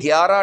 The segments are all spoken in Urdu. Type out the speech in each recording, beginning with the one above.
11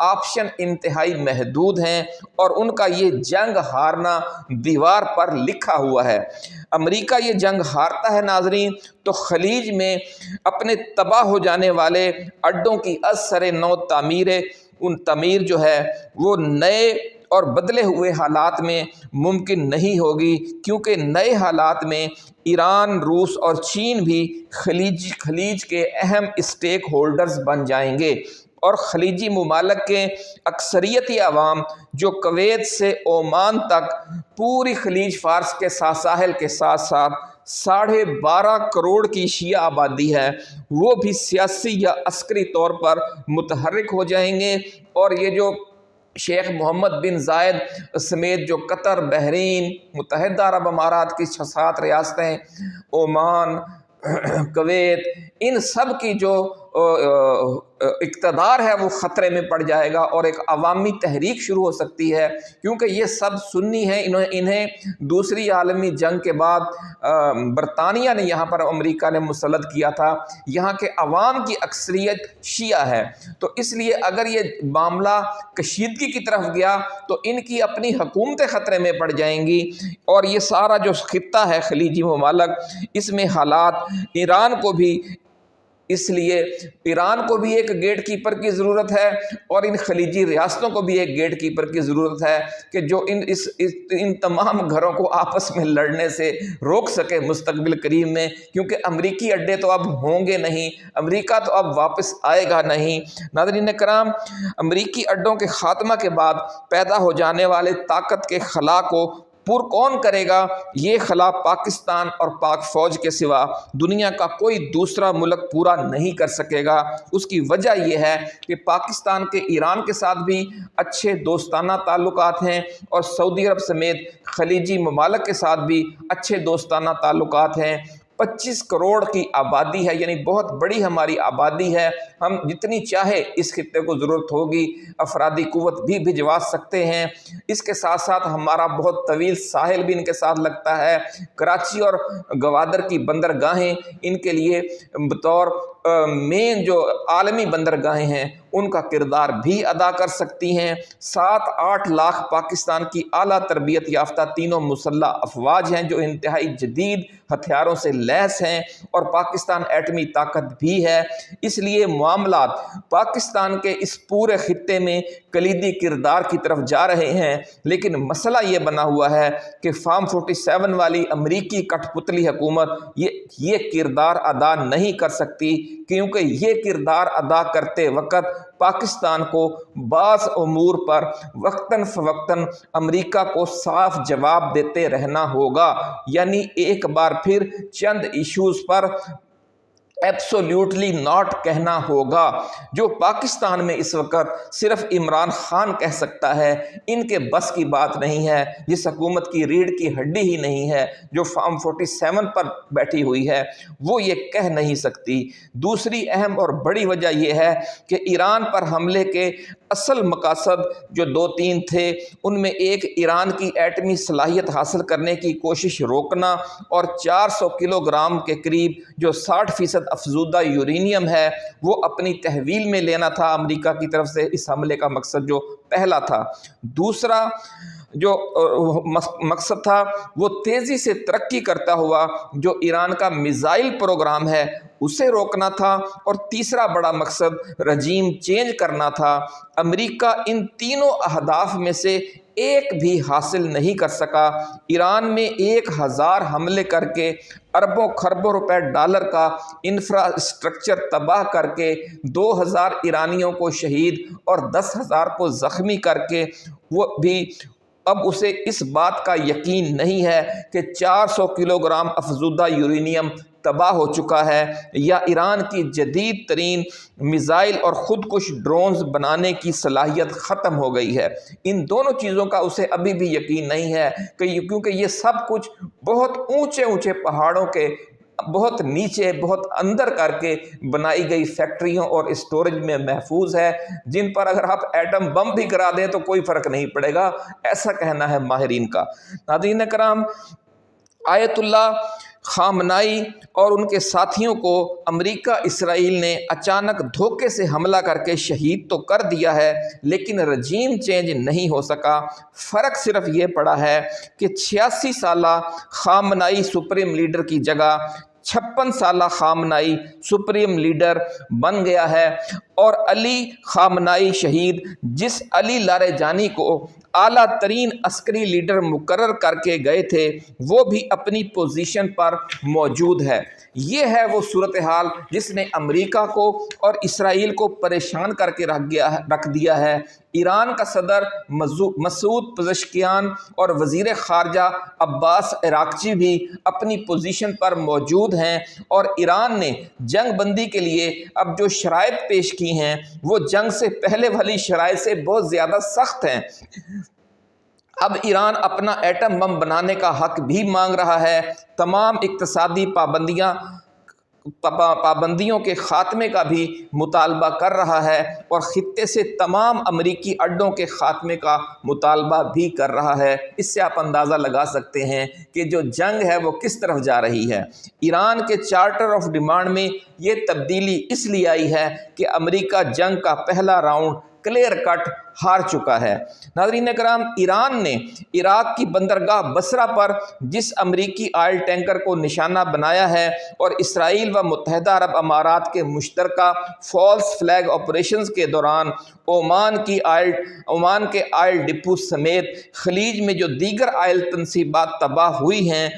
آپشن انتہائی محدود ہیں اور ان کا یہ جنگ ہارنا دیوار پر لکھا ہوا ہے۔ امریکہ یہ جنگ ہارتا ہے ناظرین تو خلیج میں اپنے تباہ ہو جانے والے اڈوں کی از سر نو تعمیر جو ہے وہ نئے اور بدلے ہوئے حالات میں ممکن نہیں ہوگی، کیونکہ نئے حالات میں ایران، روس اور چین بھی خلیج کے اہم اسٹیک ہولڈرز بن جائیں گے، اور خلیجی ممالک کے اکثریتی عوام جو کویت سے عمان تک پوری خلیج فارس کے ساحل کے ساتھ ساتھ 12.5 کروڑ کی شیعہ آبادی ہے، وہ بھی سیاسی یا عسکری طور پر متحرک ہو جائیں گے، اور یہ جو شیخ محمد بن زائد سمیت جو قطر، بحرین، متحدہ عرب امارات کی 7 ریاستیں، عمان، کویت، ان سب کی جو اقتدار ہے وہ خطرے میں پڑ جائے گا، اور ایک عوامی تحریک شروع ہو سکتی ہے، کیونکہ یہ سب سنی ہیں۔ انہیں دوسری عالمی جنگ کے بعد برطانیہ نے یہاں پر امریکہ نے مسلط کیا تھا، یہاں کے عوام کی اکثریت شیعہ ہے، تو اس لیے اگر یہ معاملہ کشیدگی کی طرف گیا تو ان کی اپنی حکومتیں خطرے میں پڑ جائیں گی، اور یہ سارا جو خطہ ہے خلیجی ممالک، اس میں حالات ایران کو بھی، اس لیے ایران کو بھی ایک گیٹ کیپر کی ضرورت ہے، اور ان خلیجی ریاستوں کو بھی ایک گیٹ کیپر کی ضرورت ہے کہ جو ان تمام گھروں کو آپس میں لڑنے سے روک سکے مستقبل قریب میں، کیونکہ امریکی اڈے تو اب ہوں گے نہیں، امریکہ تو اب واپس آئے گا نہیں۔ ناظرین کرام، امریکی اڈوں کے خاتمہ کے بعد پیدا ہو جانے والے طاقت کے خلا کو پر کون کرے گا؟ یہ خلا پاکستان اور پاک فوج کے سوا دنیا کا کوئی دوسرا ملک پورا نہیں کر سکے گا۔ اس کی وجہ یہ ہے کہ پاکستان کے ایران کے ساتھ بھی اچھے دوستانہ تعلقات ہیں، اور سعودی عرب سمیت خلیجی ممالک کے ساتھ بھی اچھے دوستانہ تعلقات ہیں۔ 25 کروڑ کی آبادی ہے، یعنی بہت بڑی ہماری آبادی ہے، ہم جتنی چاہے اس خطے کو ضرورت ہوگی افرادی قوت بھی بھجوا سکتے ہیں۔ اس کے ساتھ ساتھ ہمارا بہت طویل ساحل بھی ان کے ساتھ لگتا ہے، کراچی اور گوادر کی بندرگاہیں ان کے لیے بطور مین جو عالمی بندرگاہیں ہیں ان کا کردار بھی ادا کر سکتی ہیں۔ 7-8 لاکھ پاکستان کی اعلیٰ تربیت یافتہ تینوں مسلح افواج ہیں جو انتہائی جدید ہتھیاروں سے لیس ہیں، اور پاکستان ایٹمی طاقت بھی ہے۔ اس لیے معاملات پاکستان کے اس پورے خطے میں کلیدی کردار کی طرف جا رہے ہیں، لیکن مسئلہ یہ بنا ہوا ہے کہ فارم 47 والی امریکی کٹھ پتلی حکومت یہ کردار ادا نہیں کر سکتی، کیونکہ یہ کردار ادا کرتے وقت پاکستان کو بعض امور پر وقتاً فوقتاً امریکہ کو صاف جواب دیتے رہنا ہوگا، یعنی ایک بار پھر چند ایشوز پر ایبسولیوٹلی ناٹ کہنا ہوگا، جو پاکستان میں اس وقت صرف عمران خان کہہ سکتا ہے، ان کے بس کی بات نہیں ہے، جس حکومت کی ریڑھ کی ہڈی ہی نہیں ہے، جو فارم 47 پر بیٹھی ہوئی ہے، وہ یہ کہہ نہیں سکتی۔ دوسری اہم اور بڑی وجہ یہ ہے کہ ایران پر حملے کے اصل مقاصد جو 2-3 تھے، ان میں ایک ایران کی ایٹمی صلاحیت حاصل کرنے کی کوشش روکنا، اور 400 کلو گرام کے قریب جو 60% افزودہ یورینیم ہے وہ اپنی تحویل میں لینا تھا امریکہ کی طرف سے، اس حملے کا مقصد جو پہلا تھا۔ دوسرا جو مقصد تھا وہ تیزی سے ترقی کرتا ہوا جو ایران کا میزائل پروگرام ہے اسے روکنا تھا، اور تیسرا بڑا مقصد رجیم چینج کرنا تھا۔ امریکہ ان تینوں اہداف میں سے ایک بھی حاصل نہیں کر سکا۔ ایران میں 1000 حملے کر کے اربوں خربوں روپے ڈالر کا انفراسٹرکچر تباہ کر کے 2000 ایرانیوں کو شہید اور 10,000 کو زخمی کر کے وہ بھی اب اسے اس بات کا یقین نہیں ہے کہ 400 کلو گرام افزودہ یورینیم تباہ ہو چکا ہے، یا ایران کی جدید ترین میزائل اور خودکش ڈرونز بنانے کی صلاحیت ختم ہو گئی ہے۔ ان دونوں چیزوں کا اسے ابھی بھی یقین نہیں ہے، کیونکہ یہ سب کچھ بہت اونچے اونچے پہاڑوں کے بہت نیچے بہت اندر کر کے بنائی گئی فیکٹریوں اور اسٹوریج میں محفوظ ہے، جن پر اگر آپ ایٹم بم بھی کرا دیں تو کوئی فرق نہیں پڑے گا، ایسا کہنا ہے ماہرین کا۔ ناظرین کرام، آیت اللہ خامنائی اور ان کے ساتھیوں کو امریکہ اسرائیل نے اچانک دھوکے سے حملہ کر کے شہید تو کر دیا ہے، لیکن رجیم چینج نہیں ہو سکا۔ فرق صرف یہ پڑا ہے کہ 86 سالہ خامنائی سپریم لیڈر کی جگہ 56 سالہ خامنائی سپریم لیڈر بن گیا ہے، اور علی خامنائی شہید، جس علی لاریجانی کو اعلیٰ ترین عسکری لیڈر مقرر کر کے گئے تھے، وہ بھی اپنی پوزیشن پر موجود ہے۔ یہ ہے وہ صورتحال جس نے امریکہ کو اور اسرائیل کو پریشان کر کے رکھ دیا ہے۔ ایران کا صدر مسعود پزشکیان اور وزیر خارجہ عباس عراقچی بھی اپنی پوزیشن پر موجود ہیں، اور ایران نے جنگ بندی کے لیے اب جو شرائط پیش کی ہیں وہ جنگ سے پہلے والی شرائط سے بہت زیادہ سخت ہیں۔ اب ایران اپنا ایٹم بم بنانے کا حق بھی مانگ رہا ہے، تمام اقتصادی پابندیوں کے خاتمے کا بھی مطالبہ کر رہا ہے، اور خطے سے تمام امریکی اڈوں کے خاتمے کا مطالبہ بھی کر رہا ہے۔ اس سے آپ اندازہ لگا سکتے ہیں کہ جو جنگ ہے وہ کس طرف جا رہی ہے۔ ایران کے چارٹر آف ڈیمانڈ میں یہ تبدیلی اس لیے آئی ہے کہ امریکہ جنگ کا پہلا راؤنڈ کلیئر کٹ ہار چکا ہے۔ ناظرین کرام، ایران نے عراق کی بندرگاہ بصرہ پر جس امریکی آئل ٹینکر کو نشانہ بنایا ہے، اور اسرائیل و متحدہ عرب امارات کے مشترکہ فالس فلیگ آپریشنز کے دوران عمان کے آئل ڈپو سمیت خلیج میں جو دیگر آئل تنصیبات تباہ ہوئی ہیں،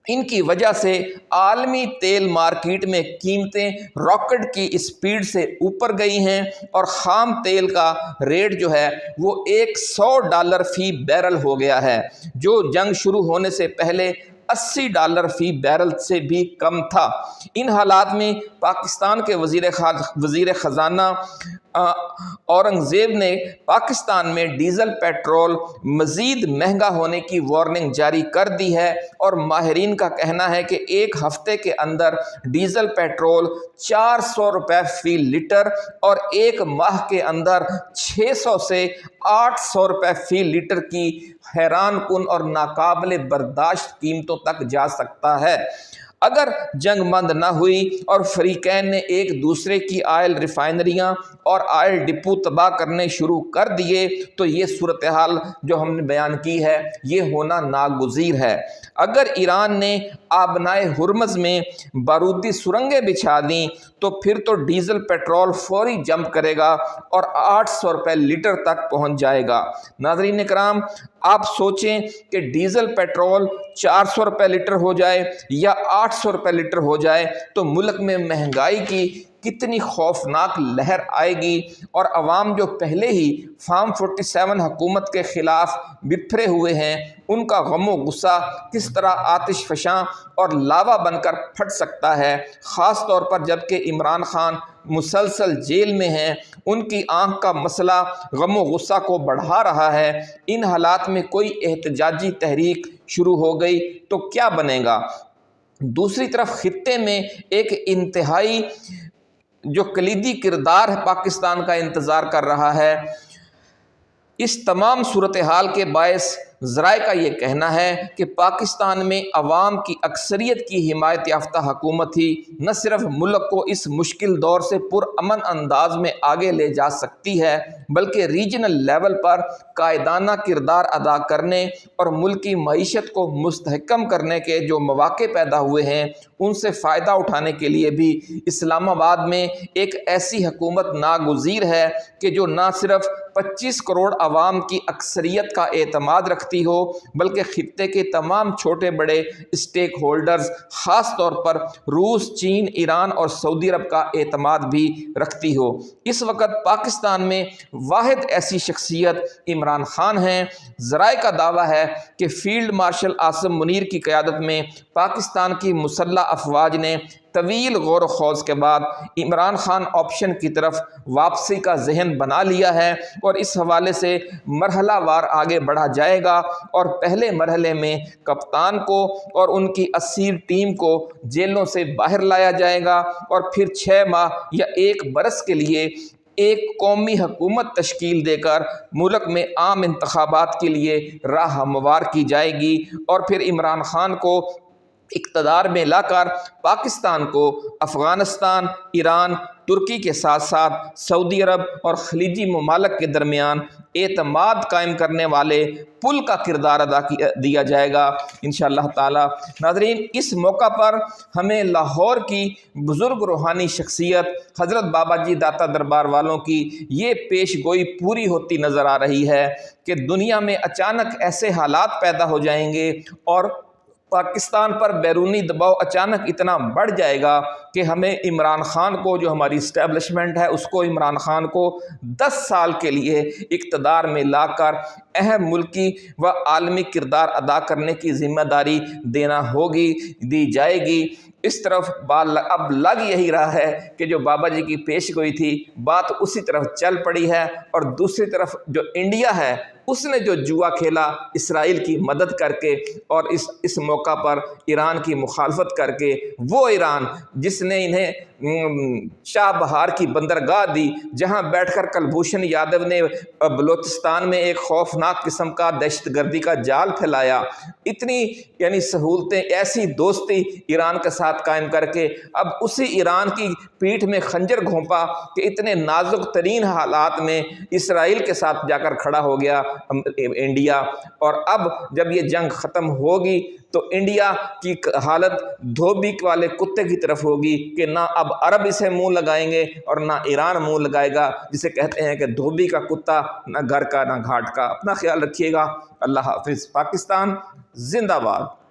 ان کی وجہ سے عالمی تیل مارکیٹ میں قیمتیں راکٹ کی اسپیڈ سے اوپر گئی ہیں، اور خام تیل کا ریٹ جو ہے وہ $100 فی بیرل ہو گیا ہے، جو جنگ شروع ہونے سے پہلے $80 فی بیرل سے بھی کم تھا۔ ان حالات میں پاکستان کے وزیر خزانہ اورنگزیب نے پاکستان میں ڈیزل پیٹرول مزید مہنگا ہونے کی وارننگ جاری کر دی ہے، اور ماہرین کا کہنا ہے کہ ایک ہفتے کے اندر ڈیزل پیٹرول $400 فی لیٹر اور ایک ماہ کے اندر 600 سے $800 فی لیٹر کی حیران کن اور ناقابل برداشت قیمتوں تک جا سکتا ہے۔ اگر جنگ بند نہ ہوئی اور فریقین نے ایک دوسرے کی آئل ریفائنریاں اور آئل ڈپو تباہ کرنے شروع کر دیے تو یہ صورتحال جو ہم نے بیان کی ہے یہ ہونا ناگزیر ہے۔ اگر ایران نے آبنائے ہرمز میں بارودی سرنگیں بچھا دیں تو پھر تو ڈیزل پیٹرول فوری جمپ کرے گا اور $800 لیٹر تک پہنچ جائے گا۔ ناظرین کرام، آپ سوچیں کہ ڈیزل پیٹرول $400 لیٹر ہو جائے یا $800 لیٹر ہو جائے تو ملک میں مہنگائی کی کتنی خوفناک لہر آئے گی، اور عوام جو پہلے ہی فارم 47 حکومت کے خلاف بپھرے ہوئے ہیں ان کا غم و غصہ کس طرح آتش فشاں اور لاوا بن کر پھٹ سکتا ہے، خاص طور پر جب کہ عمران خان مسلسل جیل میں ہیں۔ ان کی آنکھ کا مسئلہ غم و غصہ کو بڑھا رہا ہے۔ ان حالات میں کوئی احتجاجی تحریک شروع ہو گئی تو کیا بنے گا؟ دوسری طرف خطے میں ایک انتہائی جو کلیدی کردار ہے پاکستان کا انتظار کر رہا ہے۔ اس تمام صورتحال کے باعث ذرائع کا یہ کہنا ہے کہ پاکستان میں عوام کی اکثریت کی حمایت یافتہ حکومت ہی نہ صرف ملک کو اس مشکل دور سے پرامن انداز میں آگے لے جا سکتی ہے بلکہ ریجنل لیول پر قائدانہ کردار ادا کرنے اور ملکی معیشت کو مستحکم کرنے کے جو مواقع پیدا ہوئے ہیں ان سے فائدہ اٹھانے کے لیے بھی اسلام آباد میں ایک ایسی حکومت ناگزیر ہے کہ جو نہ صرف 25 کروڑ عوام کی اکثریت کا اعتماد رکھتی ہو بلکہ خطے کے تمام چھوٹے بڑے اسٹیک ہولڈرز خاص طور پر روس، چین، ایران اور سعودی عرب کا اعتماد بھی رکھتی ہو۔ اس وقت پاکستان میں واحد ایسی شخصیت عمران خان ہیں۔ ذرائع کا دعویٰ ہے کہ فیلڈ مارشل عاصم منیر کی قیادت میں پاکستان کی مسلح افواج نے طویل غور و خوض کے بعد عمران خان آپشن کی طرف واپسی کا ذہن بنا لیا ہے اور اس حوالے سے مرحلہ وار آگے بڑھا جائے گا، اور پہلے مرحلے میں کپتان کو اور ان کی اسیر ٹیم کو جیلوں سے باہر لایا جائے گا اور پھر 6 ماہ یا 1 برس کے لیے ایک قومی حکومت تشکیل دے کر ملک میں عام انتخابات کے لیے راہ ہموار کی جائے گی، اور پھر عمران خان کو اقتدار میں لا کر پاکستان کو افغانستان، ایران، ترکی کے ساتھ ساتھ سعودی عرب اور خلیجی ممالک کے درمیان اعتماد قائم کرنے والے پل کا کردار دیا جائے گا انشاءاللہ تعالی۔ ناظرین، اس موقع پر ہمیں لاہور کی بزرگ روحانی شخصیت حضرت بابا جی داتا دربار والوں کی یہ پیش گوئی پوری ہوتی نظر آ رہی ہے کہ دنیا میں اچانک ایسے حالات پیدا ہو جائیں گے اور پاکستان پر بیرونی دباؤ اچانک اتنا بڑھ جائے گا کہ ہمیں عمران خان کو، جو ہماری اسٹیبلشمنٹ ہے اس کو، عمران خان کو 10 سال کے لیے اقتدار میں لا کر اہم ملکی و عالمی کردار ادا کرنے کی ذمہ داری دی جائے گی۔ اس طرف اب لگ یہی رہا ہے کہ جو بابا جی کی پیش گوئی تھی بات اسی طرف چل پڑی ہے، اور دوسری طرف جو انڈیا ہے اس نے جو جوا کھیلا اسرائیل کی مدد کر کے اور اس موقع پر ایران کی مخالفت کر کے، وہ ایران جس نے انہیں شاہ بہار کی بندرگاہ دی، جہاں بیٹھ کر کلبھوشن یادو نے بلوچستان میں ایک خوفناک قسم کا دہشت گردی کا جال پھیلایا، اتنی سہولتیں، ایسی دوستی ایران کے ساتھ قائم کر کے اب اسی ایران کی پیٹھ میں خنجر گھونپا کہ اتنے نازک ترین حالات میں اسرائیل کے ساتھ جا کر کھڑا ہو گیا انڈیا۔ اور اب جب یہ جنگ ختم ہوگی تو انڈیا کی حالت دھوبی والے کتے کی طرف ہوگی کہ نہ اب عرب اسے منہ لگائیں گے اور نہ ایران منہ لگائے گا، جسے کہتے ہیں کہ دھوبی کا کتا نہ گھر کا نہ گھاٹ کا۔ اپنا خیال رکھیے گا۔ اللہ حافظ۔ پاکستان زندہ باد۔